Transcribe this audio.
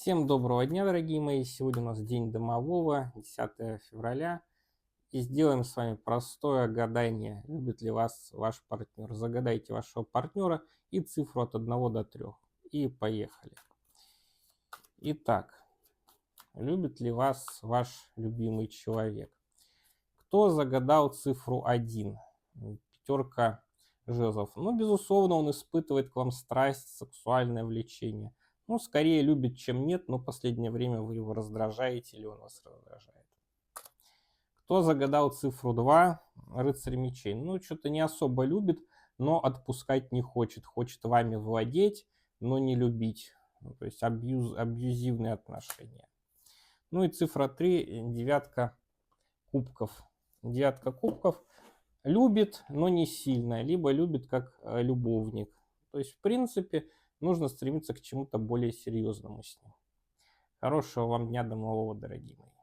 Всем доброго дня, дорогие мои! Сегодня у нас день домового, 10 февраля. И сделаем с вами простое гадание. Любит ли вас ваш партнер? Загадайте вашего партнера и цифру от 1 до 3. И поехали. Итак, любит ли вас ваш любимый человек? Кто загадал цифру 1? Пятерка жезлов. Ну, безусловно, он испытывает к вам страсть, сексуальное влечение. Ну, скорее любит, чем нет, но в последнее время вы его раздражаете или он вас раздражает. Кто загадал цифру 2? Рыцарь мечей. Ну, что-то не особо любит, но отпускать не хочет. Хочет вами владеть, но не любить. Ну, то есть абьюзивные отношения. Ну и цифра 3, девятка кубков. Девятка кубков любит, но не сильно, либо любит как любовник. То есть, в принципе, нужно стремиться к чему-то более серьезному с ним. Хорошего вам дня домового, дорогие мои.